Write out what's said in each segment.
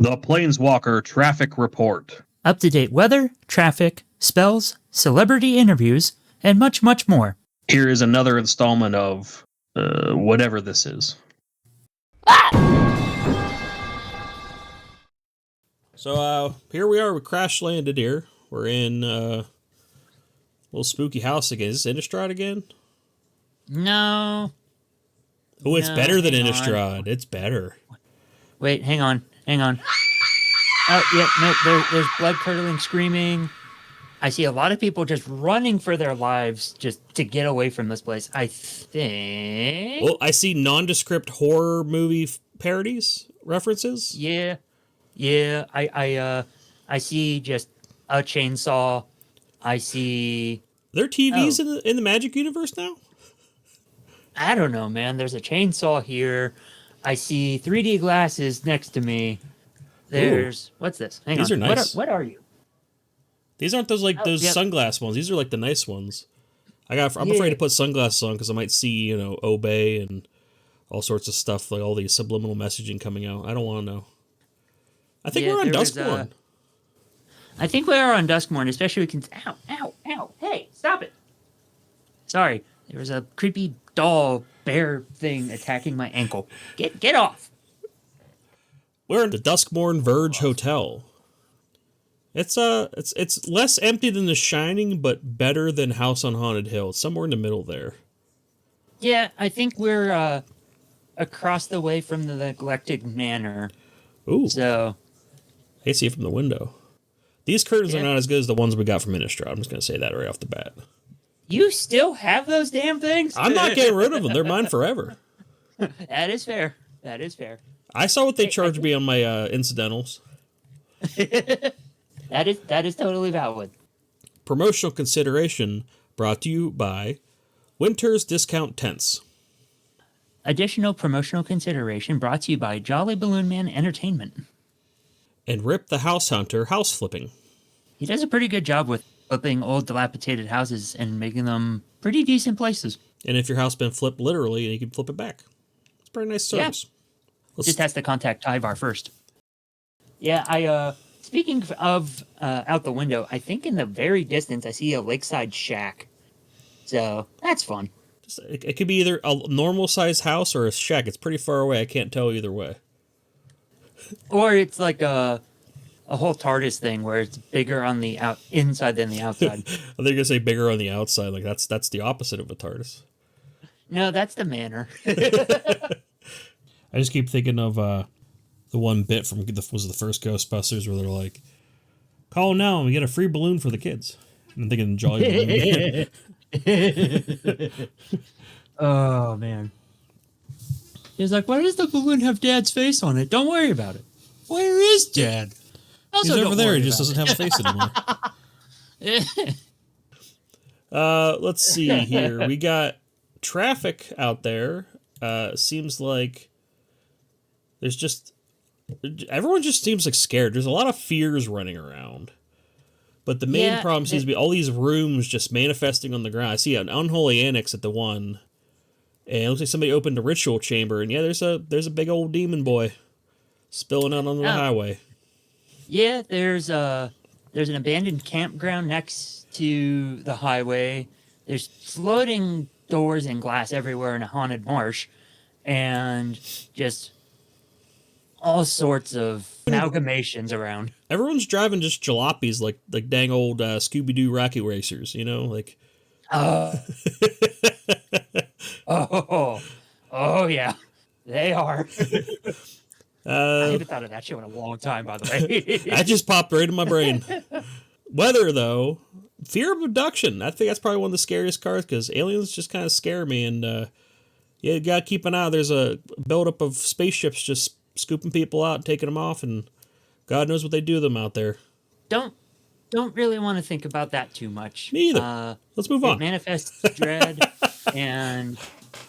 The Planeswalker Traffic Report. Up-to-date weather, traffic, spells, celebrity interviews, and much, much more. Here is another installment of whatever this is. So here we are. We crash landed here. We're in a little spooky house again. Is this Innistrad again? No. Oh, it's better than hang Innistrad. on. It's better. Wait, hang on. Oh, yeah, no, there's blood-curdling screaming. I see a lot of people just running for their lives just to get away from this place. I think... Well, I see nondescript horror movie parodies, references. Yeah. I see just a chainsaw. I see... There are TVs in the Magic universe now? I don't know, man. There's a chainsaw here. I see 3D glasses next to me. There's... Ooh. What's this? Hang on. These are nice. What are you? These aren't those sunglass ones. These are like the nice ones. I'm afraid to put sunglasses on because I might see, Obey and all sorts of stuff, like all the subliminal messaging coming out. I don't want to know. I think we're on Duskmourn. I think we are on Duskmourn, especially we can... Ow. Hey, stop it. Sorry. There was a creepy doll bear thing attacking my ankle. Get off. We're in the Duskmourn Verge Hotel. It's less empty than The Shining, but better than House on Haunted Hill. It's somewhere in the middle there. Yeah, I think we're across the way from the neglected manor. Ooh. So I can see it from the window. These curtains are not as good as the ones we got from Innistrad. I'm just going to say that right off the bat. You still have those damn things? I'm not getting rid of them. They're mine forever. That is fair. I saw what they charged me on my incidentals. That is totally valid. Promotional consideration brought to you by Winter's Discount Tents. Additional promotional consideration brought to you by Jolly Balloon Man Entertainment. And Rip the House Hunter House Flipping. He does a pretty good job with flipping old dilapidated houses and making them pretty decent places. And if your house been flipped literally, you can flip it back. It's a pretty nice service. Yeah. Just has to contact Tyvar first. Yeah, speaking of out the window, I think in the very distance I see a lakeside shack. So that's fun. It could be either a normal sized house or a shack. It's pretty far away. I can't tell either way. Or it's like a whole TARDIS thing where it's bigger on the inside than the outside. I think you're gonna say bigger on the outside. Like that's the opposite of a TARDIS. No, that's the Manor. I just keep thinking of the one bit from the first Ghostbusters where they're like, "Call now and we get a free balloon for the kids." And I'm thinking Jolly Balloon. Oh man. He's like, "Why does the balloon have Dad's face on it? Don't worry about it." Where is Dad? Also, he's over there. He just doesn't have a face anymore. Let's see here. We got traffic out there. Seems like everyone just seems like scared. There's a lot of fears running around. But the main problem seems to be all these rooms just manifesting on the ground. I see an unholy annex at the one. And it looks like somebody opened a ritual chamber. And yeah, there's a big old demon boy spilling out on the highway. Yeah, there's an abandoned campground next to the highway. There's floating doors and glass everywhere in a haunted marsh. And just all sorts of amalgamations around. Everyone's driving just jalopies like dang old Scooby-Doo Rocky Racers, like... Oh yeah, they are. I haven't thought of that show in a long time, by the way. That just popped right in my brain. Weather, though, fear of abduction. I think that's probably one of the scariest cards because aliens just kind of scare me. And you gotta keep an eye. There's a buildup of spaceships just scooping people out and taking them off, and God knows what they do to them out there. Don't really want to think about that too much. Me either. Let's move on. It manifests dread, and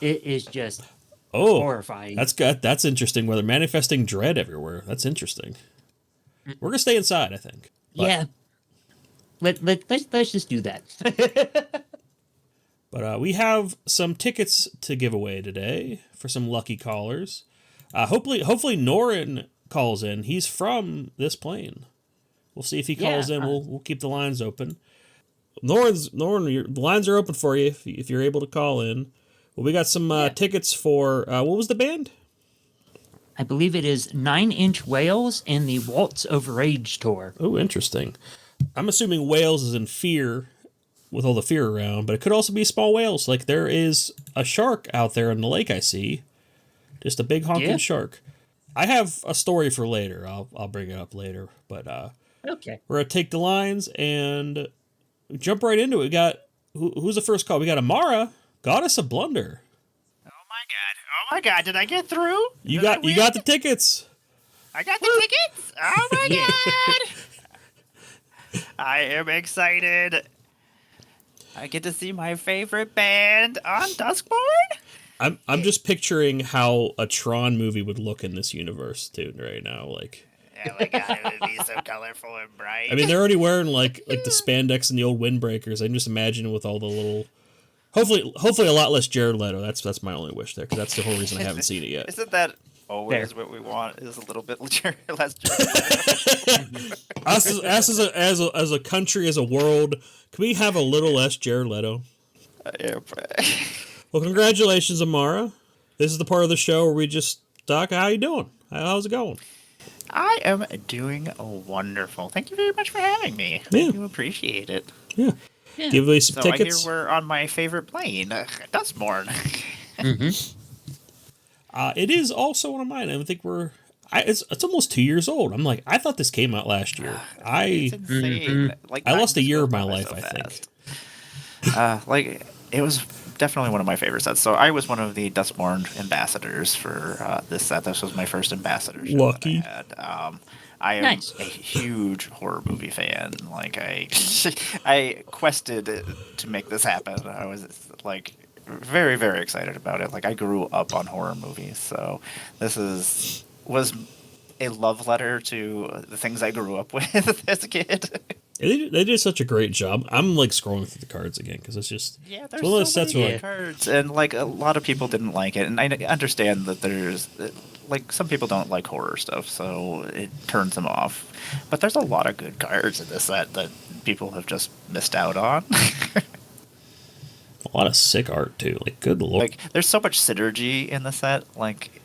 it is just horrifying. That's interesting. Whether manifesting dread everywhere. That's interesting. We're gonna stay inside, I think. But, yeah. Let's just do that. But we have some tickets to give away today for some lucky callers. Hopefully Norin calls in. He's from this plane. We'll see if he calls in. We'll keep the lines open. Norn, the lines are open for you if you're able to call in. Well, we got some tickets for what was the band? I believe it is 9 Inch Whales and the Waltz Over Age tour. Oh, interesting. I'm assuming whales is in fear with all the fear around, but it could also be small whales. Like there is a shark out there in the lake I see. Just a big honking shark. I have a story for later. I'll bring it up later. But okay, we're going to take the lines and jump right into it. We got, who's the first call? We got Emmara, Goddess of Blunder. Oh my god, did I get through? You got the tickets. I got the tickets? Oh my god! I am excited. I get to see my favorite band on Duskmourn? I'm just picturing how a Tron movie would look in this universe, too, right now. Like, Oh my god, it would be so colorful and bright. I mean, they're already wearing like the spandex and the old windbreakers. I can just imagine with all the little. Hopefully, a lot less Jared Leto. That's my only wish there, because that's the whole reason I haven't seen it yet. Isn't that always what we want? Is a little bit less Jared Leto? Us as a country, as a world, can we have a little less Jared Leto? Well, congratulations, Emmara. This is the part of the show where we just talk. How you doing? How's it going? I am doing wonderful. Thank you very much for having me. I do appreciate it. Yeah. Give away some tickets. I hear we're on my favorite plane, Duskmourn. It is also one of mine. I think it's almost 2 years old. I'm like, I thought this came out last year. It's insane. Like, I lost a year of my life, I think. It was definitely one of my favorite sets. So I was one of the Duskmourn ambassadors for this set. This was my first ambassador show Lucky. that I had. I am a huge horror movie fan. Like I quested to make this happen. I was like very, very excited about it. Like I grew up on horror movies, so this was a love letter to the things I grew up with as a kid. They did such a great job. I'm like scrolling through the cards again because it's just there's one of those sets where cards, and like a lot of people didn't like it, and I understand that there's like some people don't like horror stuff, so it turns them off. But there's a lot of good cards in this set that people have just missed out on. a lot of sick art too. Like good lord, like there's so much synergy in the set. Like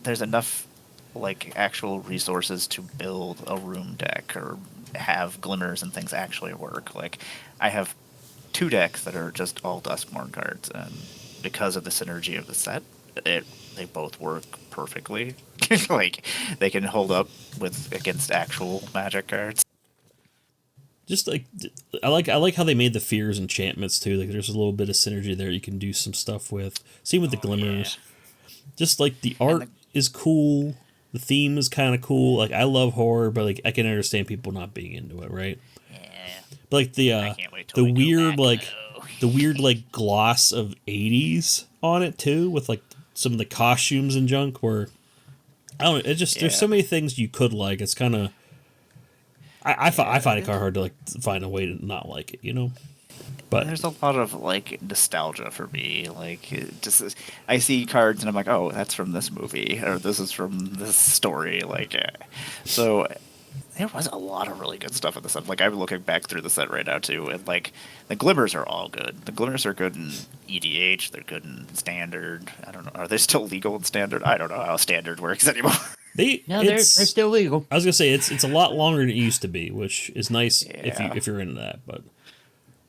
there's enough like actual resources to build a room deck or have glimmers and things actually work. Like I have 2 decks that are just all Duskmourn cards, and because of the synergy of the set, they both work perfectly. Like they can hold up against actual Magic cards. Just like I like how they made the fears enchantments too. Like there's a little bit of synergy there you can do some stuff with. Same with the glimmers. Yeah. Just like the art is cool. The theme is kind of cool. Like I love horror, but like I can understand people not being into it, right? Yeah. But like the weird like gloss of 80s on it too, with like some of the costumes and junk. Where I don't know, there's so many things you could like. It's kind of I find it kind of hard to like find a way to not like it, you know. But there's a lot of like nostalgia for me. Like I see cards and I'm like, oh, that's from this movie, or this is from this story. Like, so there was a lot of really good stuff in the set. Like I'm looking back through the set right now too, and like the glimmers are all good. The glimmers are good in EDH. They're good in standard. I don't know. Are they still legal in standard? I don't know how standard works anymore. They're still legal. I was gonna say it's a lot longer than it used to be, which is nice if you're into that. But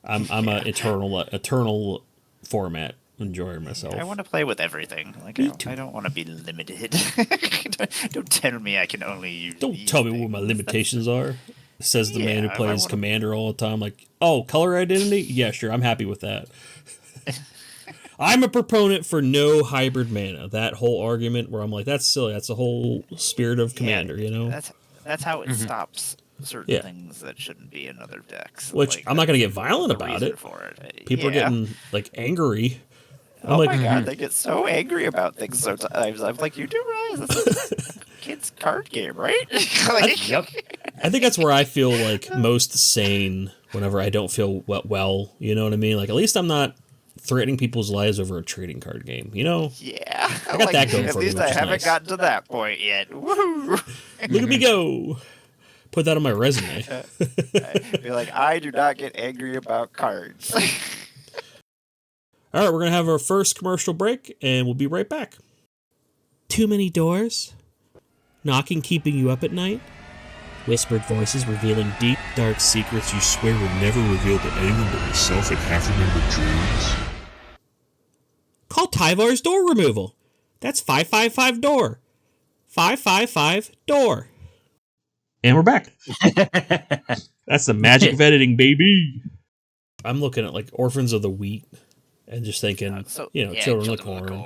I'm a eternal format enjoyer myself. I want to play with everything. Like I don't want to be limited. Don't tell me I can only use. Don't tell me what my limitations are. Says the man who plays Commander all the time. Like, oh, color identity? Yeah, sure, I'm happy with that. I'm a proponent for no hybrid mana. That whole argument where I'm like, that's silly. That's the whole spirit of Commander, you know? That's how it stops certain things that shouldn't be in other decks. Which like, I'm not going to get violent about it. People are getting like angry. I'm my god, they get so angry about things sometimes. I'm like, you do realize this is a kid's card game, right? Yep. I think that's where I feel like most sane whenever I don't feel well, you know what I mean? Like at least I'm not threatening people's lives over a trading card game. You know, Yeah, I got that going at for me, least which I is haven't nice. gotten to that point yet. Woo! Look at me go! Put that on my resume. Be like, I do not get angry about cards. All right, we're gonna have our first commercial break, and we'll be right back. Too many doors? Knocking keeping you up at night? Whispered voices revealing deep, dark secrets you swear were never revealed to anyone but yourself at half-remembered dreams? Call Tyvar's Door Removal. That's 555-DOOR. 555-DOOR. And we're back. That's the magic of editing, baby. I'm looking at like Orphans of the Wheat and just thinking, Children of the Corn.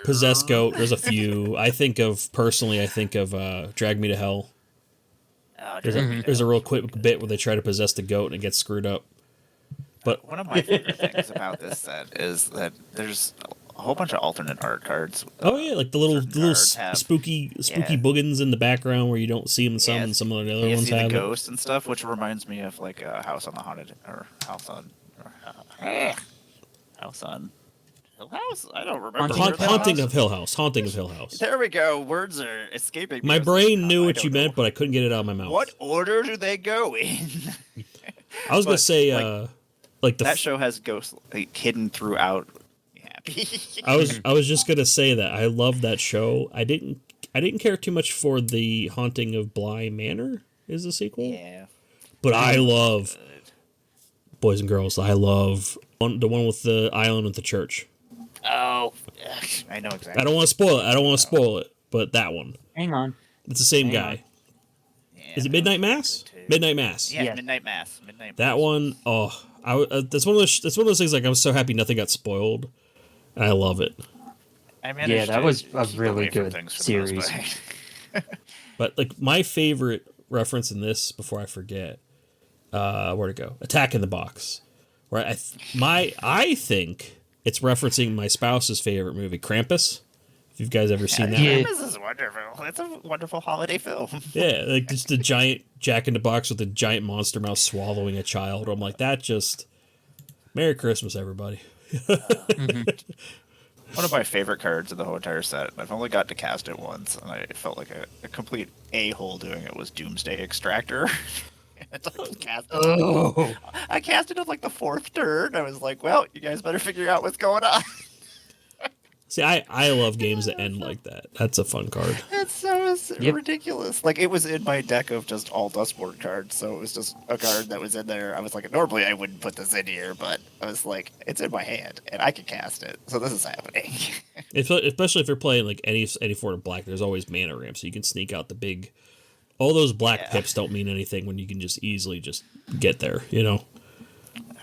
Possessed Goat, there's a few. I think of Drag Me to Hell. There's a real quick bit where they try to possess the goat and it gets screwed up. But one of my favorite things about this set is that there's a whole bunch of alternate art cards. Oh yeah, like the little spooky boogans in the background where you don't see them in some, and some of the other ones have the ghosts and stuff, which reminds me of like a House on Hill House? I don't remember. Haunting of Hill House. Haunting of Hill House. There we go. Words are escaping me. My brain knew what you meant, but I couldn't get it out of my mouth. What order do they go in? I was going to say, that show has ghosts hidden throughout. Yeah. I was just going to say that. I love that show. I didn't care too much for the Haunting of Bly Manor is the sequel. Yeah. But I love, boys and girls, I love the one with the island with the church. Oh, I know exactly. I don't want to spoil it. But that one. Hang on. It's the same guy. Yeah, is it Midnight Mass? Midnight Mass. Yeah, yes. Midnight Mass. That one, that's one of those things. Like I was so happy nothing got spoiled, and I love it. That was a really good series. But like my favorite reference in this, before I forget, where'd it go? Attack in the Box, where I think it's referencing my spouse's favorite movie, Krampus. If you guys ever seen that, Krampus is wonderful. It's a wonderful holiday film. Yeah, like just a giant Jack in the Box with a giant monster mouse swallowing a child. I'm like, that just Merry Christmas, everybody. One of my favorite cards of the whole entire set, I've only got to cast it once, and I felt like a complete a-hole doing it, was Doomsday Extractor. I cast it on like the fourth turn. I was like, well, you guys better figure out what's going on. See, I love games that end like that. That's a fun card. It's so ridiculous. Like, it was in my deck of just all Duskmourn cards, so it was just a card that was in there. I was like, normally I wouldn't put this in here, but I was like, it's in my hand, and I can cast it, so this is happening. Especially if you're playing like any form of black, there's always mana ramp, so you can sneak out the big... All those black pips don't mean anything when you can just easily just get there, you know?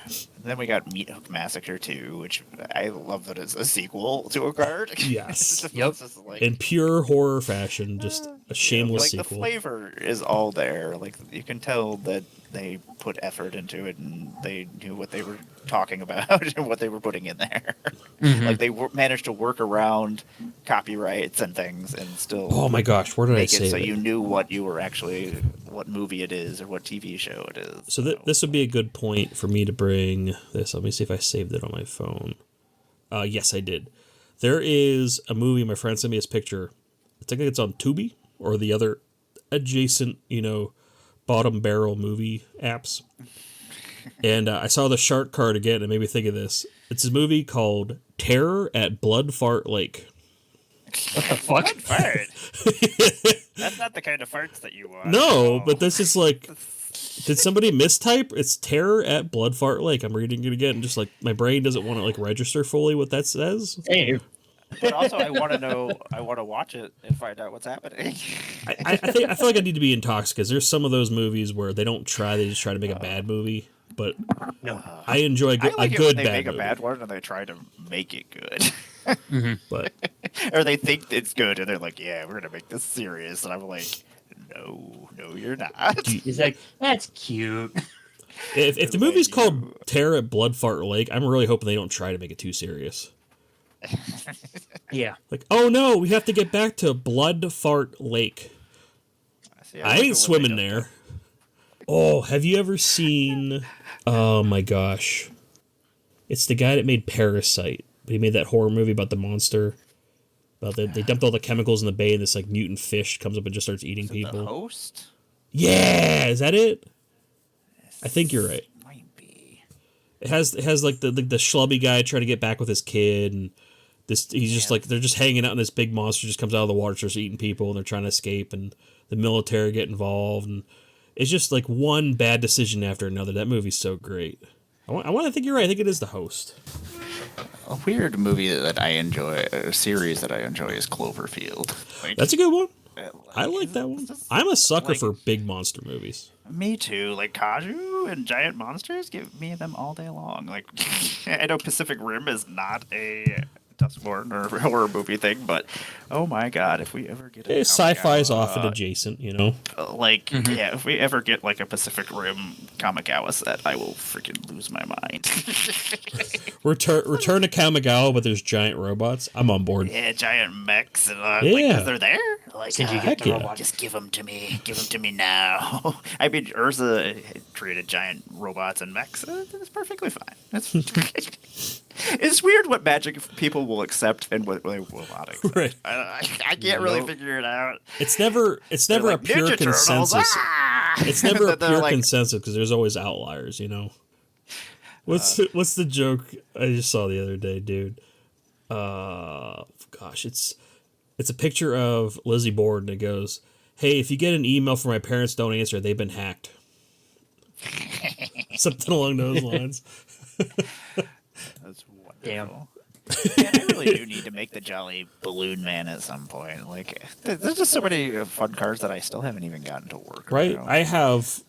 And then we got Meat Hook Massacre 2, which I love that it's a sequel to a card. Yes. Like, in pure horror fashion, just a shameless sequel. The flavor is all there. Like, you can tell that they put effort into it and they knew what they were talking about and what they were putting in there. Mm-hmm. Like, they managed to work around copyrights and things and still... Oh my gosh, where did I say it so that? you knew what you were actually... what movie it is or what TV show it is. So this would be a good point for me to bring this. Let me see if I saved it on my phone. Yes, I did. There is a movie, my friend sent me his picture. I think it's on Tubi or the other adjacent, bottom barrel movie apps. And I saw the shark card again and it made me think of this. It's a movie called Terror at Blood Fart Lake. What the fuck? Fart. That's not the kind of farts that you want. No, but this is like... Did somebody mistype? It's Terror at Blood Fart Lake. I'm reading it again. Just like my brain doesn't want to like register fully what that says. Hey. But also, I want to know. I want to watch it and find out what's happening. I feel like I need to be intoxicated because there's some of those movies where they don't try; they just try to make a bad movie. But no, I enjoy a good when bad they make movie. A bad one and they try to make it good. Mm-hmm. But or they think it's good and they're like, "Yeah, we're gonna make this serious," and I'm like, "No, you're not." He's like, "That's cute." If the movie's called Terror at Blood Fart Lake, I'm really hoping they don't try to make it too serious. Yeah. Like, oh no, we have to get back to Blood Fart Lake. I ain't swimming there. Oh, have you ever seen... Oh my gosh. It's the guy that made Parasite. He made that horror movie about the monster. They dumped all the chemicals in the bay, and this like mutant fish comes up and just starts eating people. The Host? Yeah, is that it? I think you're right. Might be. It has like the schlubby guy trying to get back with his kid, and he's just like they're just hanging out, and this big monster just comes out of the water, starts eating people, and they're trying to escape, and the military get involved, and it's just like one bad decision after another. That movie's so great. I want to think you're right. I think it is The Host. A weird movie that I enjoy, a series that I enjoy, is Cloverfield. Like, That's a good one. I like that one. I'm a sucker for big monster movies. Me too. Like Kaiju and giant monsters, give me them all day long. Like, I know Pacific Rim is not a Duskmourn or horror movie thing, but oh my god, if we ever get sci-fi is often adjacent, you know. Yeah, if we ever get like a Pacific Rim Kamigawa set, I will freaking lose my mind. Return to Kamigawa, but there's giant robots. I'm on board. Yeah, giant mechs, and because they're there. Like, Did you get the robot? Just give them to me. Give them to me now. I mean, Urza created giant robots and mechs. It's perfectly fine. It's weird what magic people will accept and what they will not accept. Right. I can't really figure it out. It's never like, a pure Ninja Turtles, consensus. It's never a pure like, consensus because there's always outliers, you know. What's the joke I just saw the other day, dude? Gosh, it's a picture of Lizzie Borden, and it goes, "Hey, if you get an email from my parents, don't answer. They've been hacked." Something along those lines. That's wonderful. Damn. Man, I really do need to make the Jolly Balloon Man at some point. Like, there's just so many fun cards that I still haven't even gotten to work. Right, around. I have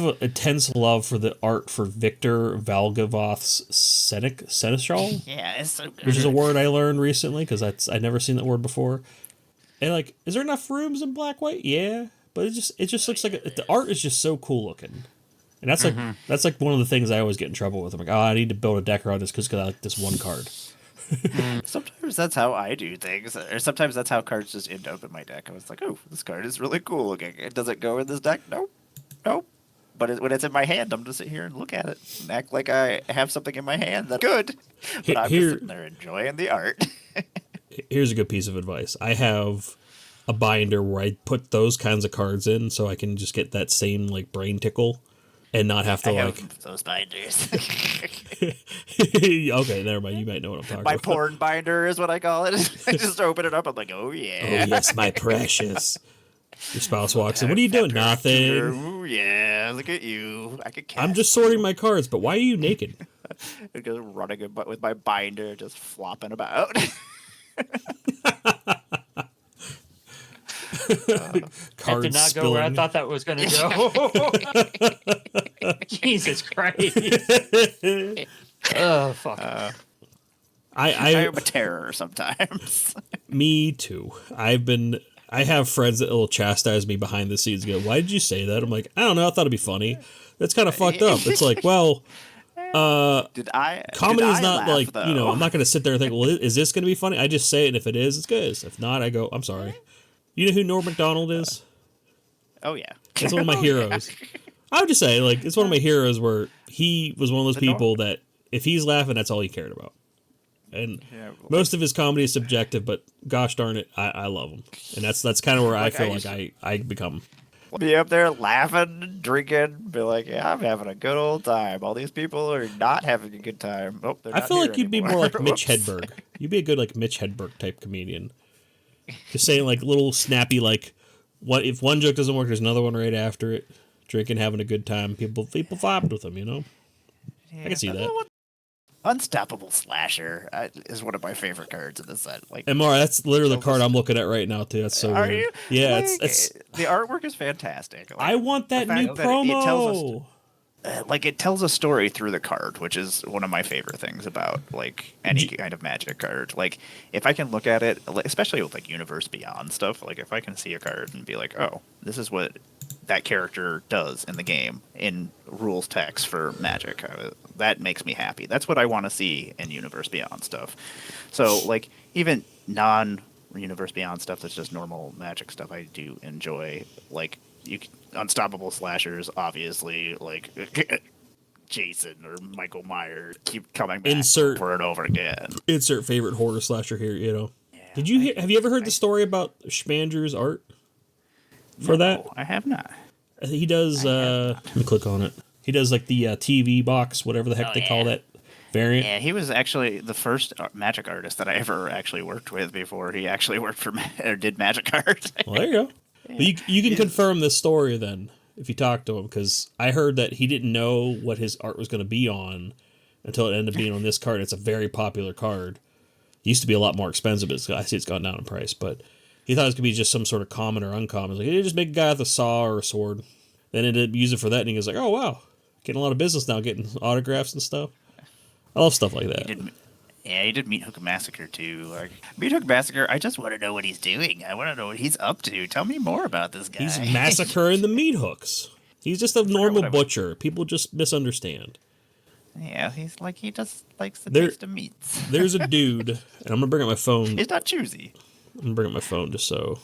a intense love for the art for Victor Valgavoth's Seneschal. Yeah, it's so good. Which is a word I learned recently because I'd never seen that word before. And like, is there enough rooms in black white? Yeah, but it just looks like the art is just so cool looking. And that's like one of the things I always get in trouble with. I'm like, oh, I need to build a deck around this because I like this one card. Sometimes that's how I do things, or sometimes that's how cards just end up in my deck. I was like, oh, this card is really cool looking. Does it go in this deck? Nope. But when it's in my hand, I'm going to sit here and look at it and act like I have something in my hand that's good. But I'm just sitting there enjoying the art. Here's a good piece of advice. I have a binder where I put those kinds of cards in so I can just get that same like brain tickle and not have to have those binders. Okay, never mind. You might know what I'm talking about. My porn binder is what I call it. I just open it up. I'm like, oh yeah. Oh yes, my precious. Your spouse walks in. What are you doing? Nothing. Ooh, yeah, look at you. I could cast. I'm just sorting my cards, but why are you naked? I'm just running with my binder, just flopping about. That did not go where I thought that was going to go. Jesus Christ. Oh, fuck. I am a terror sometimes. Me too. I have friends that will chastise me behind the scenes and go, why did you say that? I'm like, I don't know. I thought it'd be funny. That's kind of fucked up. It's like, well, comedy is not laugh, like, though? you know, I'm not going to sit there and think, well, is this going to be funny? I just say it, and if it is, it's good. If not, I go, I'm sorry. You know who Norm Macdonald is? Oh, yeah. It's one of my heroes. I would just say, like, it's one of my heroes where he was one of those people that if he's laughing, that's all he cared about. And most of his comedy is subjective, but gosh darn it, I love him. And that's kind of where I feel like I become. Be up there laughing, drinking, be like, yeah, I'm having a good old time. All these people are not having a good time. Oh, I feel like you'd be more like Mitch Hedberg. You'd be a good like Mitch Hedberg type comedian. Just saying like little snappy like, what if one joke doesn't work, there's another one right after it. Drinking, having a good time. People vibed with him, you know. Yeah, I can see that. Unstoppable Slasher is one of my favorite cards in this set. Like, Emmara, that's literally the card I'm looking at right now too. That's so Are weird. you? Yeah, like, it's the artwork is fantastic. Like, I want that new promo. It tells a story through the card, which is one of my favorite things about like any kind of Magic card. Like, if I can look at it, especially with like Universe Beyond stuff, like if I can see a card and be like, oh, this is what that character does in the game in rules text for Magic, that makes me happy. That's what I want to see in Universe Beyond stuff. So like even non-Universe Beyond stuff that's just normal Magic stuff, I do enjoy. Like Unstoppable Slashers, obviously, like Jason or Michael Myers keep coming back over and over again. Insert favorite horror slasher here, you know. Yeah, Have you ever heard the story about Schmanger's art for that? I have not. He does, let me click on it. He does like the TV box, whatever the heck they call that variant. Yeah, he was actually the first magic artist that I ever actually worked with before he actually worked for or did magic art. Well, there you go. Yeah. You can confirm this story then if you talk to him, because I heard that he didn't know what his art was going to be on until it ended up being on this card. It's a very popular card. It used to be a lot more expensive, but I see it's gone down in price. But he thought it was going to be just some sort of common or uncommon. It's like, hey, just make a guy with a saw or a sword. Then ended up using it for that, and he was like, oh, wow. Getting a lot of business now, getting autographs and stuff. I love stuff like that. He did Meat Hook Massacre, too. Like, Meat Hook Massacre, I just want to know what he's doing. I want to know what he's up to. Tell me more about this guy. He's massacring the meat hooks. He's just a normal butcher. People just misunderstand. Yeah, he just likes the taste of meats. There's a dude, and I'm going to bring up my phone. He's not choosy. I'm going to bring up my phone just so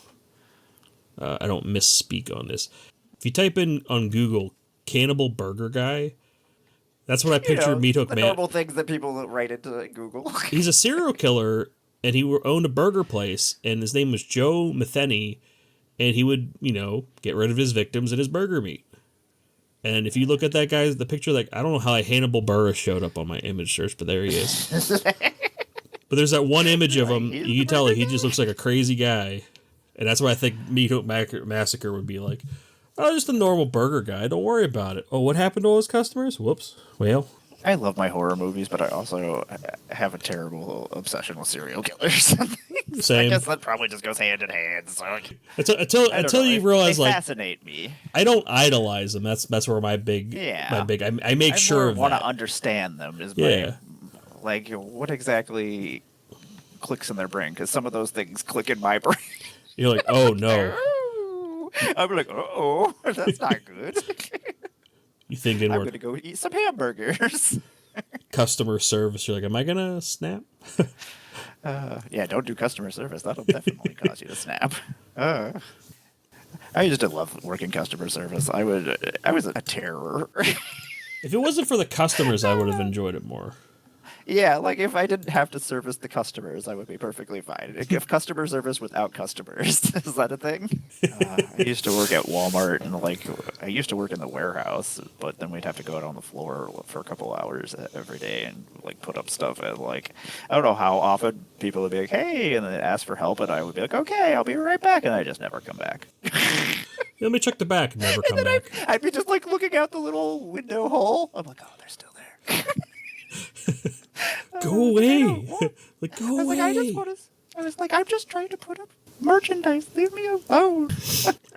I don't misspeak on this. If you type in on Google, Cannibal Burger Guy, that's what I picture Meat Hook Man. Normal things that people write into Google. He's a serial killer, and he owned a burger place, and his name was Joe Metheny, and he would, get rid of his victims and his burger meat. And if you look at that guy, the picture, like, I don't know how Hannibal Buress showed up on my image search, but there he is. But there's that one image of him, you can tell he just looks like a crazy guy. And that's why I think Meat Hook Massacre would be like, oh, just a normal burger guy. Don't worry about it. Oh, what happened to all his customers? Whoops. Well, I love my horror movies, but I also have a terrible obsession with serial killers. Same. I guess that probably just goes hand in hand. So until you realize, they fascinate me. I don't idolize them. That's where my big. I make sure of that. I want to understand them. Like what exactly clicks in their brain? Because some of those things click in my brain. You're like, oh no. I'm like, oh, that's not good. You thinking I'm going to go eat some hamburgers. Customer service. You're like, am I going to snap? Yeah, don't do customer service. That'll definitely cause you to snap. I used to love working customer service. I was a terror. If it wasn't for the customers, I would have enjoyed it more. Yeah, like if I didn't have to service the customers, I would be perfectly fine. If customer service without customers, is that a thing? I used to work at Walmart, and I used to work in the warehouse, but then we'd have to go out on the floor for a couple hours every day and put up stuff. And I don't know how often people would be like, "Hey," and then ask for help, and I would be like, "Okay, I'll be right back," and I just never come back. Let me check the back and never come back. I'd be just looking out the little window hole. I'm like, oh, they're still there. Go away. Go away. I was like, I'm just trying to put up merchandise. Leave me alone.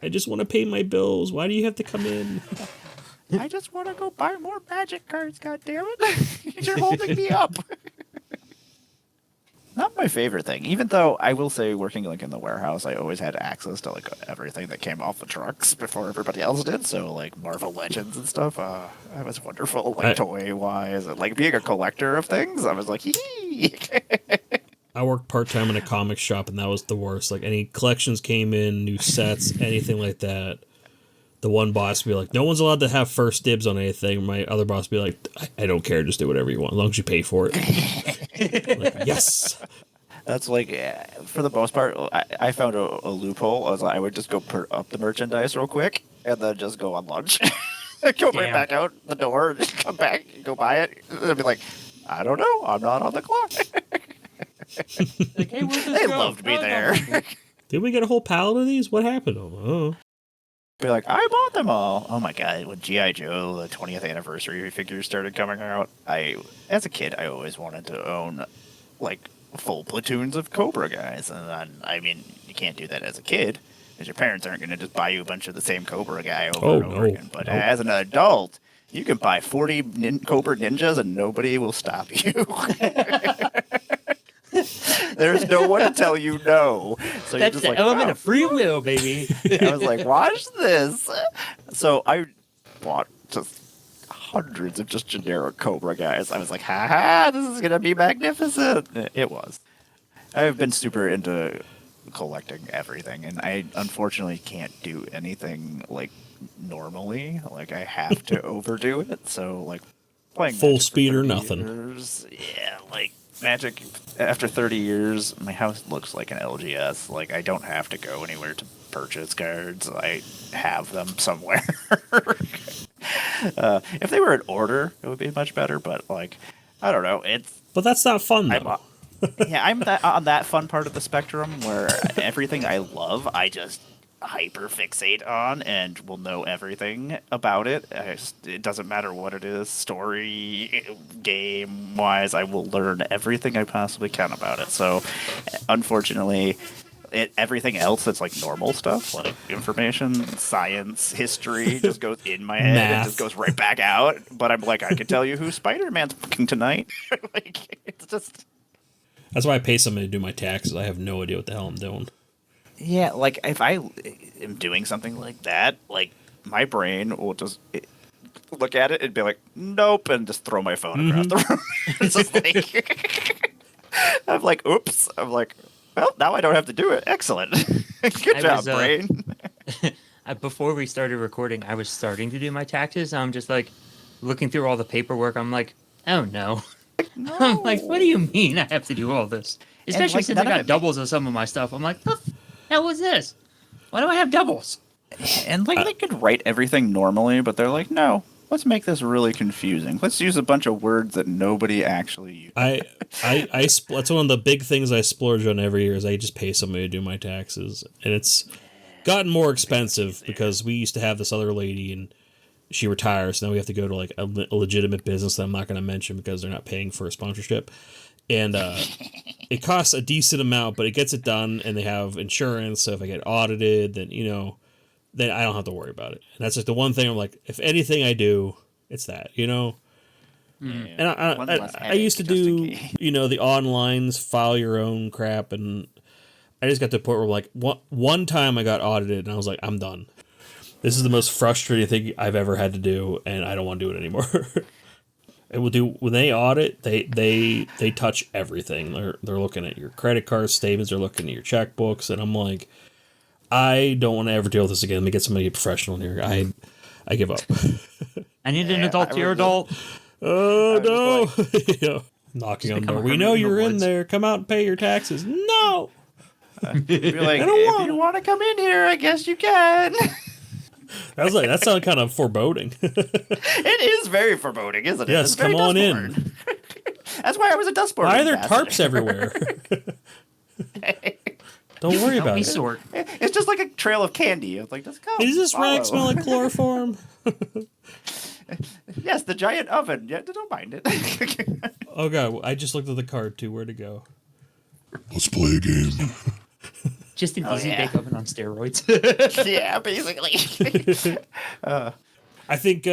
I just want to pay my bills. Why do you have to come in? I just want to go buy more magic cards, goddammit. You're holding me up. Not my favorite thing, even though I will say working in the warehouse, I always had access to everything that came off the trucks before everybody else did. So Marvel Legends and stuff, that was wonderful. Toy wise, and being a collector of things, I was like, hee. I worked part-time in a comic shop, and that was the worst. Any collections came in, new sets, anything like that. The one boss would be like, no one's allowed to have first dibs on anything. My other boss would be like, I don't care, just do whatever you want, as long as you pay for it. Yes. That's for the most part, I found a loophole. I would just go put up the merchandise real quick, and then just go on lunch. Go right back out the door, and come back, go buy it. And I'd be like, I don't know, I'm not on the clock. Hey, they loved me there. Did we get a whole pallet of these? What happened to them? Oh. Be like, I bought them all. Oh my god, when G.I. Joe, the 20th anniversary figures started coming out, as a kid, I always wanted to own, full platoons of Cobra guys. And I mean, you can't do that as a kid, because your parents aren't going to just buy you a bunch of the same Cobra guy over and over again. But as an adult, you can buy 40 Cobra ninjas and nobody will stop you. There's no one to tell you no. So that's the element of free will, baby. I was like, watch this. So I bought just hundreds of just generic Cobra guys. I was like, ha, this is going to be magnificent. It was. I've been super into collecting everything, and I unfortunately can't do anything normally. I have to overdo it. So playing full Magic for speed or 30 nothing. years. Yeah, like Magic. After 30 years, my house looks like an LGS. Like I don't have to go anywhere to purchase cards. I have them somewhere. If they were in order, it would be much better. But like, I don't know. But that's not fun though. I'm that on that fun part of the spectrum where everything I love, I just hyper fixate on and will know everything about it. It doesn't matter what it is, story, game wise, I will learn everything I possibly can about it. So, unfortunately, everything else that's like normal stuff, like information, science, history, just goes in my head and just goes right back out. But I'm like, I can tell you who Spider-Man's fucking tonight. Like, it's just. That's why I pay somebody to do my taxes. I have no idea what the hell I'm doing. Yeah, like if I am doing something like that, like my brain will just look at it and be like, "Nope," and just throw my phone across the room. It's just like I'm like, "Oops!" I'm like, "Well, now I don't have to do it." Excellent, good job, brain. Before we started recording, I was starting to do my taxes. I'm just like looking through all the paperwork. I'm like, "Oh no." No. I'm like, "What do you mean I have to do all this?" Especially like, since I got doubles of some of my stuff. I'm like, "The hell was this? Why do I have doubles?" And like they could write everything normally, but they're like, "No, let's make this really confusing. Let's use a bunch of words that nobody actually uses." That's one of the big things I splurge on every year is I just pay somebody to do my taxes, and it's gotten more expensive because we used to have this other lady and she retires, so now we have to go to like a legitimate business that I'm not going to mention because they're not paying for a sponsorship. And it costs a decent amount, but it gets it done, and they have insurance, so if I get audited, then, then I don't have to worry about it. And that's like the one thing I'm like, if anything I do, it's that, And I used to do, the onlines, file your own crap, and I just got to the point where like one time I got audited, and I was like, I'm done. This is the most frustrating thing I've ever had to do, and I don't want to do it anymore. It will do when they audit. They touch everything. They're looking at your credit card statements. They're looking at your checkbooks, and I'm like, I don't want to ever deal with this again. Let me get somebody professional in here. I give up. I need an adult to your adult. Oh no! Knocking on the door. We know you're in there. Come out and pay your taxes. No. Be like, if you want to come in here, I guess you can. That sounded kind of foreboding. It is very foreboding, isn't it? Yes, come on in. That's why I was a Duskmourn. Why are there tarps everywhere? Don't worry about it. Sort. It's just like a trail of candy. It's like, just come. Does this rag smell like chloroform? Yes, the giant oven. Yeah, don't mind it. Oh god, I just looked at the card too. Where'd it go? Let's play a game. Just an easy bake oven on steroids. Yeah, basically. I think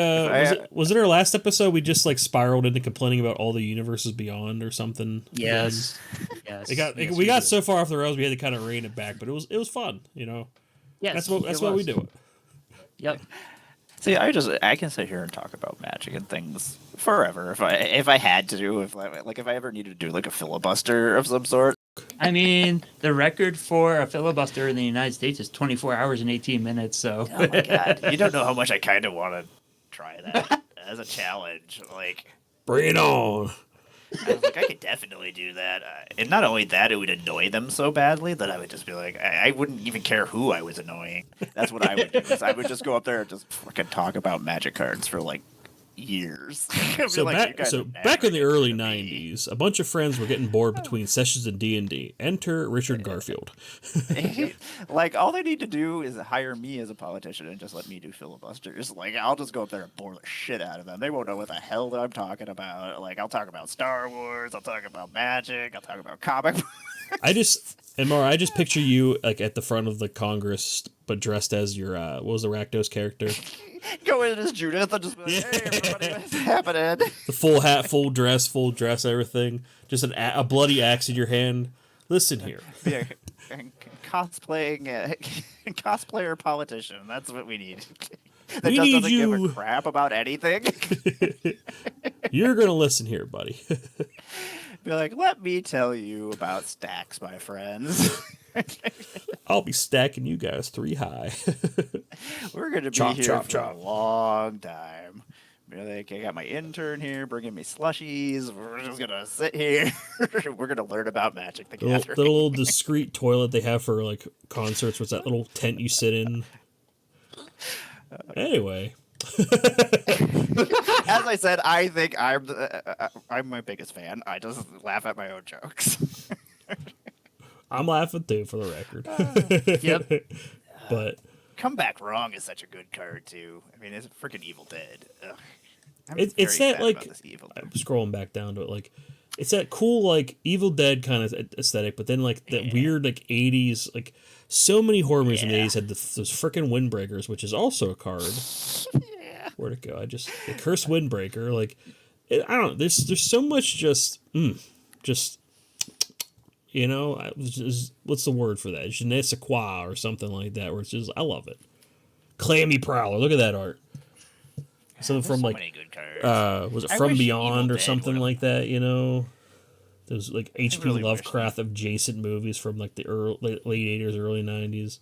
was it our last episode? We just like spiraled into complaining about all the universes beyond or something. Yes. Yes. We got so far off the rails we had to kind of rein it back, but it was fun. Yes, that's why we do it. Yep. See, I can sit here and talk about Magic and things forever if I had to, if I ever needed to do like a filibuster of some sort. I mean, the record for a filibuster in the United States is 24 hours and 18 minutes, so... Oh my god. You don't know how much I kind of want to try that as a challenge. Like, bring it on! I was like, I could definitely do that. And not only that, it would annoy them so badly that I would just be like, I wouldn't even care who I was annoying. That's what I would do. Is I would just go up there and just fucking talk about Magic cards for like years. So back in the early 90s, a bunch of friends were getting bored between sessions in D&D. Enter Richard Garfield. Like, all they need to do is hire me as a politician and just let me do filibusters. Like, I'll just go up there and bore the shit out of them. They won't know what the hell that I'm talking about. Like, I'll talk about Star Wars, I'll talk about Magic, I'll talk about comic books. Emmara, I just picture you like at the front of the Congress, but dressed as your what was the Rakdos character? Go in as Judith and just be like, hey, everybody, what's happening? The full hat, full dress, everything. Just a bloody axe in your hand. Listen here. Yeah, cosplayer politician. That's what we need. That We just need doesn't give you. a crap about anything. You're gonna listen here, buddy. Be like, let me tell you about stacks, my friends. I'll be stacking you guys 3 high. We're going to be Chop, here chop, for chop. a long time. Like, I got my intern here bringing me slushies. We're just gonna sit here. We're gonna learn about Magic the Gathering. The little discreet toilet they have for like concerts. What's that little tent you sit in? Anyway, As I said, I think I'm my biggest fan. I just laugh at my own jokes. I'm laughing too, for the record. Yep. But Come Back Wrong is such a good card too. I mean, it's freaking Evil Dead. Ugh. I'm it's very that sad like about this Evil Dead. I'm scrolling back down to it, like it's that cool like Evil Dead kind of aesthetic, but then like that weird like 80s, like so many horror movies in the 80s had those freaking Windbreakers, which is also a card. Yeah. Where'd it go? The Cursed Windbreaker, like I don't know. There's so much just you know, what's the word for that? Je ne sais quoi or something like that. Where it's just I love it. Clammy Prowler, look at that art. Something from so like many good cards. was it I From wish Beyond Evil or Dead something would've- like that? You know, those like H.P. really wish Lovecraft adjacent movies from like the late 80s, early 90s.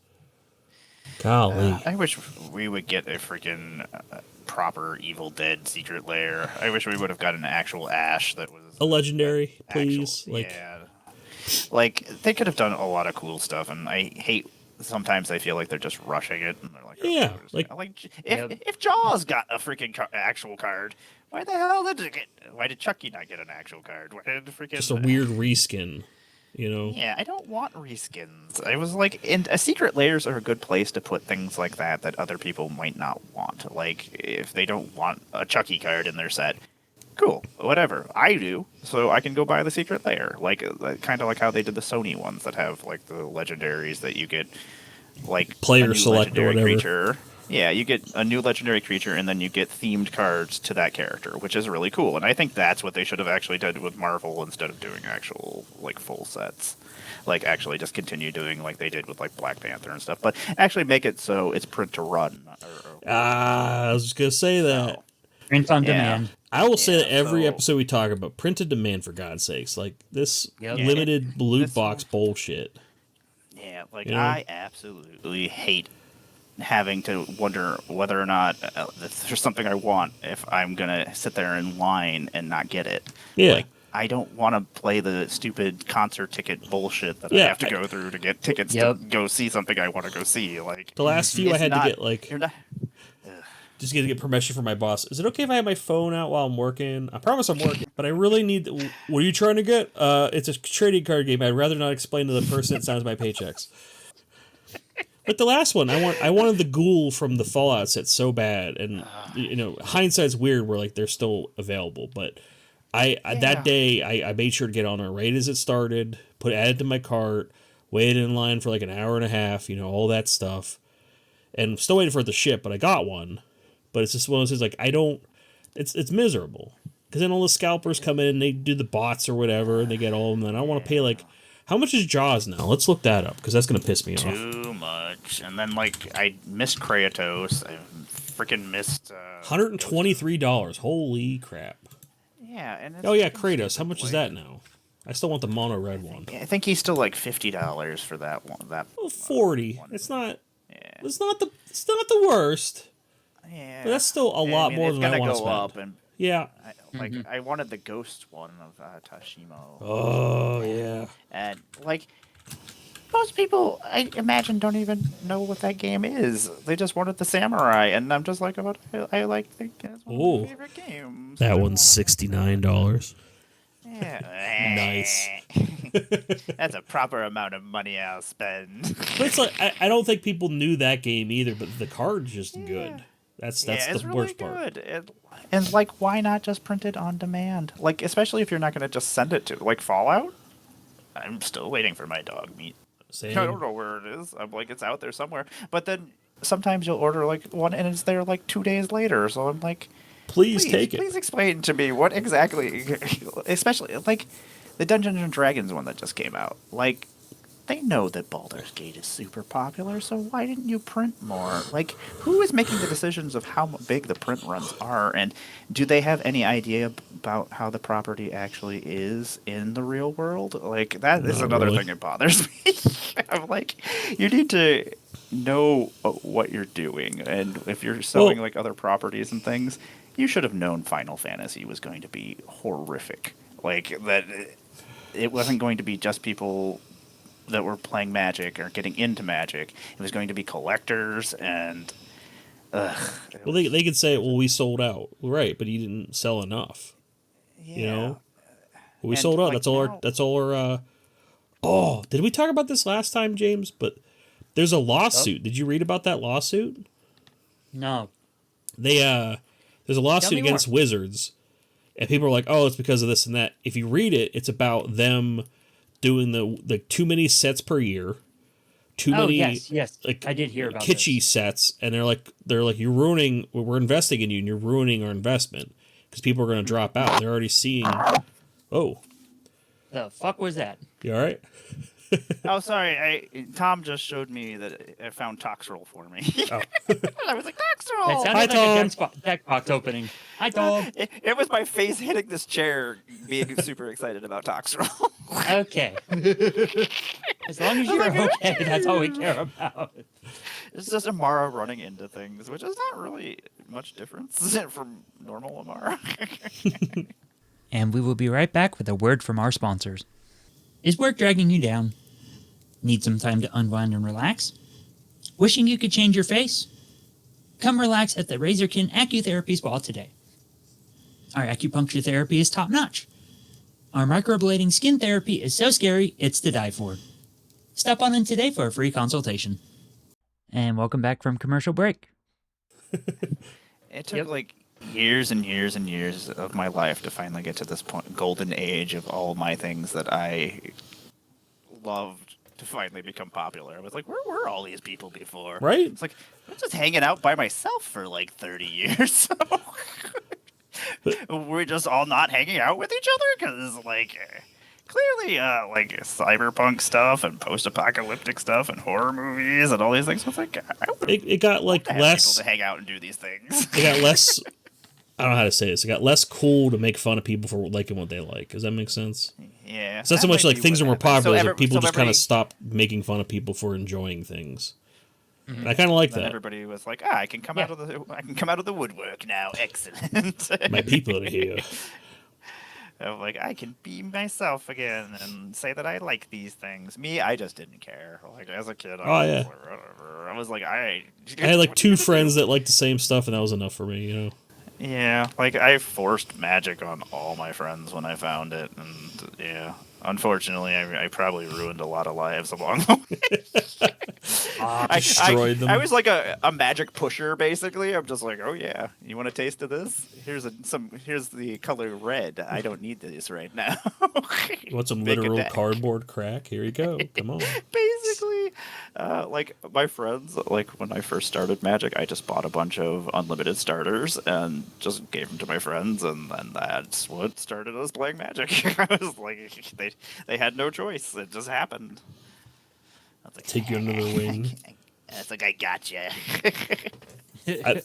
Golly, I wish we would get a freaking proper Evil Dead secret lair. I wish we would have got an actual Ash that was a legendary, please. yeah. Like they could have done a lot of cool stuff, and I hate. Sometimes I feel like they're just rushing it, and they're like, Yeah, like if Jaws got a freaking actual card, why the hell why did Chucky not get an actual card? Why did freaking just a weird reskin, you know? Yeah, I don't want reskins. I was like, and secret layers are a good place to put things like that other people might not want. Like if they don't want a Chucky card in their set, cool, whatever. I do, so I can go buy the secret layer. Like kind of like how they did the Sony ones that have like the legendaries that you get, like Player a new select or legendary whatever. creature. Yeah, you get a new legendary creature, and then you get themed cards to that character, which is really cool. And I think that's what they should have actually done with Marvel instead of doing actual like full sets. Like actually just continue doing like they did with like Black Panther and stuff, but actually make it so it's print to run. I was just gonna say that. Print on Yeah. demand. I will say that every so- episode we talk about printed demand, for God's sakes, like this Yep. limited loot This box bullshit. Yeah, like You know? I absolutely hate having to wonder whether or not there's something I want if I'm gonna sit there in line and not get it. Yeah. Like, I don't want to play the stupid concert ticket bullshit that Yeah, I have to go through to get tickets Yep. to go see something I want to go see. Like The last few I it's had not- to get like you're not. just to get permission from my boss. Is it okay if I have my phone out while I'm working? I promise I'm working, but I really need. What are you trying to get? It's a trading card game. I'd rather not explain to the person that signs my paychecks. But the last one, I wanted the ghoul from the Fallout set so bad, and you know, hindsight's weird. Where like they're still available, but that day I made sure to get on it right as it started. Add it to my cart. Waited in line for like an hour and a half. You know, all that stuff, and I'm still waiting for it to ship. But I got one. But it's just one of those things like I don't. It's miserable because then all the scalpers come in, they do the bots or whatever, and they get all of them. And I don't want to pay like. How much is Jaws now? Let's look that up because that's gonna piss me off. Too much. And then like I missed Kratos. I freaking missed. $123. Holy crap! Yeah, and it's Oh yeah, freaking Kratos. How much is stupid, that now? I still want the mono red one. like- I think he's still like $50 for that one. That Oh, 40. It's not. yeah. It's not the worst. Yeah, But that's still a lot more it's than I gonna want to go spend. up, and Yeah. I wanted the ghost one of Tashimo, Oh yeah. and like most people, I imagine, don't even know what that game is. They just wanted the samurai, and I'm just like, I like that's one of Ooh. my favorite games. That I one's $69. Yeah, Nice. That's a proper amount of money I'll spend. But it's like I don't think people knew that game either. But the card's just good. That's yeah, it's the really worst part. good. And like, why not just print it on demand? Like, especially if you're not going to just send it to like Fallout. I'm still waiting for my dog meat. Same. I don't know where it is. I'm like, it's out there somewhere. But then sometimes you'll order like one and it's there like 2 days later. So I'm like, Please take it. Please explain to me what exactly, especially like the Dungeons and Dragons one that just came out. Like, they know that Baldur's Gate is super popular, so why didn't you print more? Like, who is making the decisions of how big the print runs are, and do they have any idea about how the property actually is in the real world? Like, that is Not another really. thing that bothers me. I'm like, you need to know what you're doing, and if you're selling like other properties and things, you should have known Final Fantasy was going to be horrific. Like, that it wasn't going to be just people that were playing Magic or getting into Magic. It was going to be collectors and... well, they could say, well, we sold out. Right, but you didn't sell enough. Yeah. You know? Well, we sold out. Like, that's all our... Oh, did we talk about this last time, James? But there's a lawsuit. Did you read about that lawsuit? No. There's a lawsuit against Wizards, and people are like, "Oh, it's because of this and that." If you read it, it's about them doing the too many sets per year, too many. Yes, like, I did hear about kitschy this. sets, and they're like, you're ruining. We're investing in you, and you're ruining our investment because people are going to drop out. They're already seeing. Oh, The fuck was that? you all right? Oh, sorry. Tom just showed me that it found Toxroll for me. Oh. I was like, That Toxroll! sounded Hi, like Tom. a deck box opening. Hi, Tom. It was my face hitting this chair, being super excited about Toxroll. Okay. As long as you're okay, that's all we care about. It's just Emmara running into things, which is not really much difference from normal Emmara. And we will be right back with a word from our sponsors. Is work dragging you down? Need some time to unwind and relax? Wishing you could change your face? Come relax at the Razorkin Acutherapy Spa today. Our acupuncture therapy is top-notch. Our microblading skin therapy is so scary, it's to die for. Stop on in today for a free consultation. And welcome back from commercial break. It took like years and years and years of my life to finally get to this point, golden age of all my things that I loved to finally become popular. I was like, where were all these people before? Right? It's like, I'm just hanging out by myself for like 30 years. We're just all not hanging out with each other because, like, clearly, like cyberpunk stuff and post-apocalyptic stuff and horror movies and all these things. It's like, It got like less people to hang out and do these things. It got less. I don't know how to say this. It got less cool to make fun of people for liking what they like. Does that make sense? Yeah. It's not so much like things are more popular, as people just kind everybody- of stopped making fun of people for enjoying things. And I kind of like Then that. everybody was like, I can come out of the woodwork now. Excellent. My people are here. I'm like, I can be myself again and say that I like these things. Me, I just didn't care. Like, as a kid, I was like, I had like two friends that liked the same stuff, and that was enough for me, you know? Yeah, like I forced Magic on all my friends when I found it, and yeah, unfortunately, I probably ruined a lot of lives along the way. Destroyed them. I was like a Magic pusher, basically. I'm just like, oh yeah, you want a taste of this? Here's the color red. I don't need this right now. You want some Make a literal deck. cardboard crack? Here you go. Come on. Basically, like my friends, like when I first started Magic, I just bought a bunch of unlimited starters and just gave them to my friends, and then that's what started us playing Magic. I was like, they had no choice; it just happened. I was like, Take you under the wing. It's like, I gotcha. I,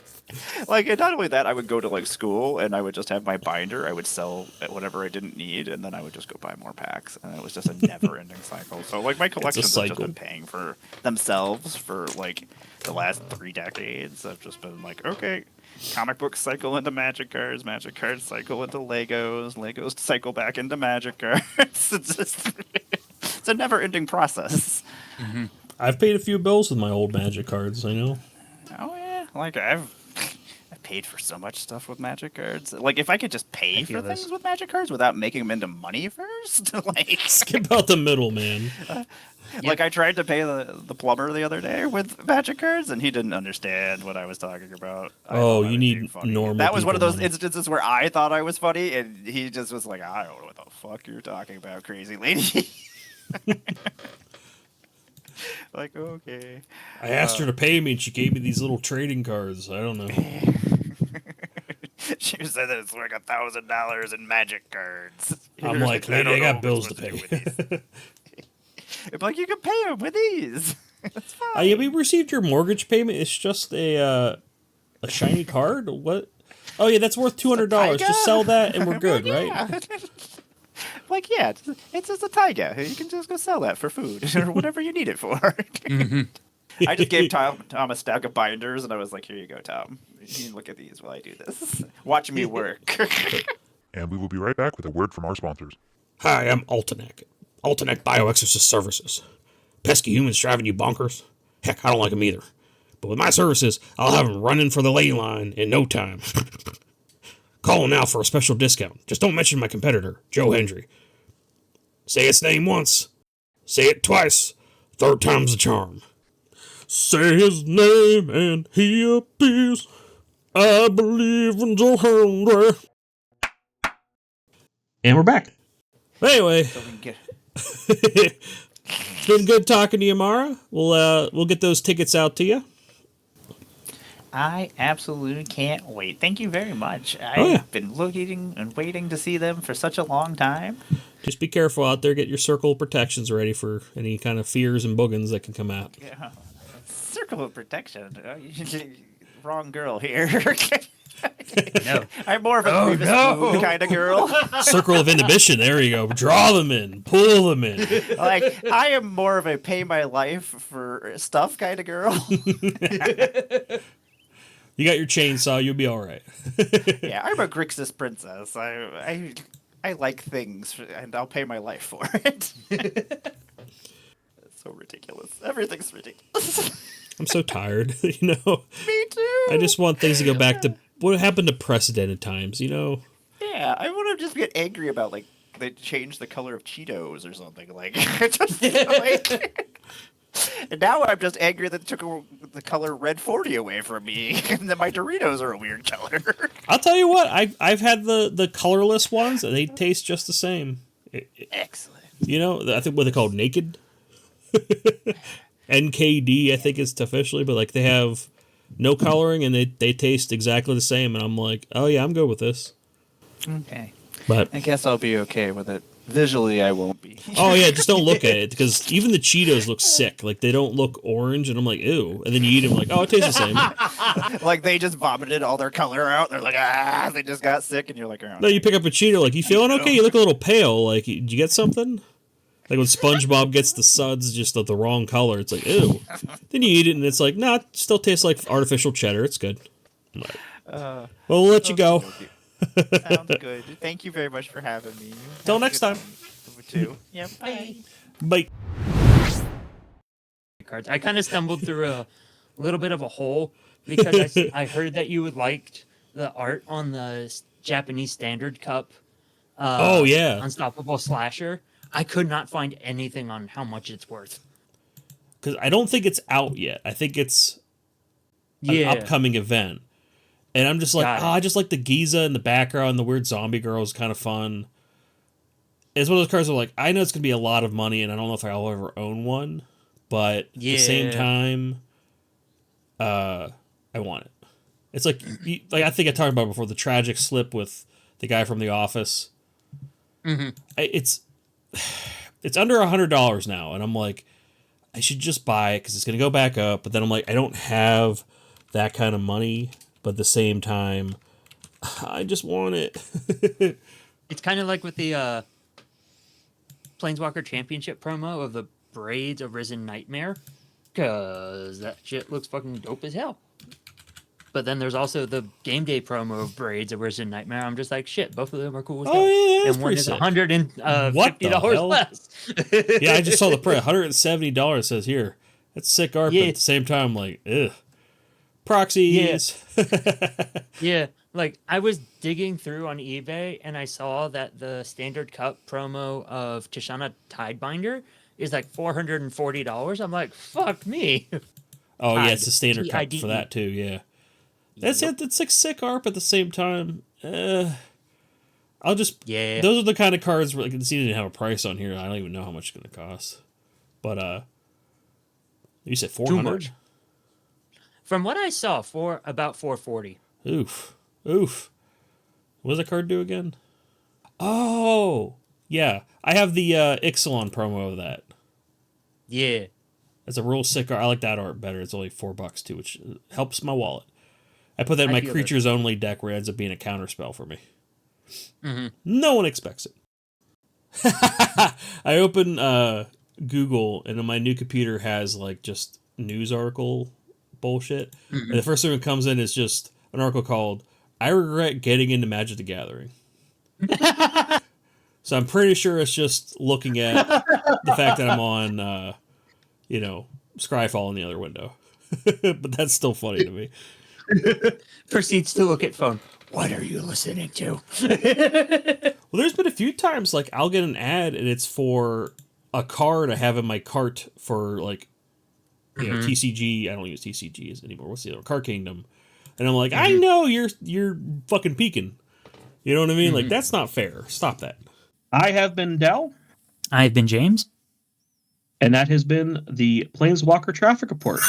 Like, and not only that, I would go to like school and I would just have my binder. I would sell whatever I didn't need, and then I would just go buy more packs, and it was just a never-ending cycle. So like my collections have just been paying for themselves for like the last 3 decades. I've just been like, okay, comic books cycle into Magic cards cycle into Legos cycle back into Magic cards. It's a never-ending process. Mm-hmm. I've paid a few bills with my old Magic cards, I know. Oh yeah, like I've paid for so much stuff with Magic cards. Like if I could just pay for things with Magic cards without making them into money first, like Skip out the middle, man. Like I tried to pay the plumber the other day with Magic cards, and he didn't understand what I was talking about. Oh, you need normal. That was one of people those money. instances where I thought I was funny, and he just was like, "I don't know what the fuck you're talking about, crazy lady." Like, okay. I asked her to pay me, and she gave me these little trading cards. I don't know. She said that it's like $1,000 in Magic cards. I'm like, lady, I got bills to pay. I'm like, you can pay them with these. It's fine. Yeah, we received your mortgage payment. It's just a shiny card. What? Oh yeah, that's worth $200. Just sell that, and we're good, right? Like, yeah, it's just a taiga. You can just go sell that for food or whatever you need it for. I just gave Tom a stack of binders, and I was like, here you go, Tom. Look at these while I do this. Watch me work. And we will be right back with a word from our sponsors. Hi, I'm Altenac. Altenac Bioexorcist Services. Pesky humans driving you bonkers? Heck, I don't like them either. But with my services, I'll have them running for the ley line in no time. Call now for a special discount. Just don't mention my competitor, Joe Hendry. Say its name once. Say it twice. Third time's the charm. Say his name and he appears. I believe in Joe Hendry. And we're back. Anyway, So we can get... it's been good talking to you, Emmara. We'll get those tickets out to you. I absolutely can't wait. Thank you very much. I've been looking and waiting to see them for such a long time. Just be careful out there. Get your circle of protections ready for any kind of fears and boogans that can come out. Yeah. Circle of protection. Wrong girl here. No. I'm more of a Grievous Moon kind of girl. Circle of inhibition. There you go. Draw them in. Pull them in. Like, I am more of a pay my life for stuff kind of girl. You got your chainsaw. You'll be all right. Yeah, I'm a Grixis princess. I like things, and I'll pay my life for it. It's so ridiculous. Everything's ridiculous. I'm so tired, you know. Me too. I just want things to go back to what happened to precedented times, you know. Yeah, I want to just get angry about, like, they changed the color of Cheetos or something. Like, just, like... And now I'm just angry that they took the color Red 40 away from me, and that my Doritos are a weird color. I'll tell you what, I've had the colorless ones, and they taste just the same. Excellent. You know, I think what they call naked. NKD, I think it's officially, but like they have no coloring and they taste exactly the same, and I'm like, oh yeah, I'm good with this. Okay. But I guess I'll be okay with it. Visually, I won't be. Oh yeah, just don't look at it, because even the Cheetos look sick. Like they don't look orange, and I'm like, ew. And then you eat them, like, oh, it tastes the same. Like they just vomited all their color out. They're like, they just got sick, and you're like, oh. No, you pick up a Cheeto, like, you feeling okay? You look a little pale. Like, did you get something? Like when SpongeBob gets the suds just of the wrong color, it's like, ew. Then you eat it, and it's like, nah, it still tastes like artificial cheddar. It's good. I'm like, well, we'll let you go. Sounds good. Thank you very much for having me. Till next time. Too. Yeah, bye. Bye. Cards. I kind of stumbled through a little bit of a hole because I heard that you would liked the art on the Japanese Standard Cup. Oh yeah, Unstoppable Slasher. I could not find anything on how much it's worth. Because I don't think it's out yet. I think it's an upcoming event. And I'm just like, I just like the Giza in the background. The weird zombie girl is kind of fun. It's one of those cards where, like, I know it's going to be a lot of money, and I don't know if I'll ever own one. But at the same time, I want it. It's like I think I talked about before, the tragic slip with the guy from The Office. Mm-hmm. It's under $100 now, and I'm like, I should just buy it because it's going to go back up. But then I'm like, I don't have that kind of money. But at the same time, I just want it. It's kind of like with the Planeswalker Championship promo of the Braids of Risen Nightmare. Because that shit looks fucking dope as hell. But then there's also the game day promo of Braids of Risen Nightmare. I'm just like, shit, both of them are cool as hell. Oh, yeah, and one is $150 less. Yeah, I just saw the price. $170 says here. That's sick art, but at the same time, I'm like, ugh. Proxies. Yeah, like I was digging through on eBay and I saw that the Standard Cup promo of Tishana Tidebinder is like $440. I'm like, fuck me. Oh yeah, it's the Standard Cup for that too. Yeah, that's it. It's like sick art, but at the same time, I'll just Those are the kind of cards where I can see they didn't have a price on here. I don't even know how much it's gonna cost. But you said 400. From what I saw, for about 440. Oof. What does that card do again? Oh, yeah. I have the Ixalan promo of that. Yeah. It's a real sick art. I like that art better. It's only $4 too, which helps my wallet. I put that in my creatures only deck where it ends up being a counterspell for me. Mm-hmm. No one expects it. I open Google and my new computer has like just news article bullshit. Mm-hmm. And the first thing that comes in is just an an article called "I Regret Getting into Magic the Gathering." So I'm pretty sure it's just looking at the fact that I'm on, Scryfall in the other window. But that's still funny to me. Proceeds to look at phone. What are you listening to? Well, there's been a few times, like, I'll get an ad and it's for a card I have in my cart for, like, TCG. I don't use TCGs anymore. What's the other? Card Kingdom. And I'm like, I know you're fucking peeking. You know what I mean? Like, that's not fair. Stop that. I have been Dell, I've been James. and that has been the Planeswalker Traffic Report.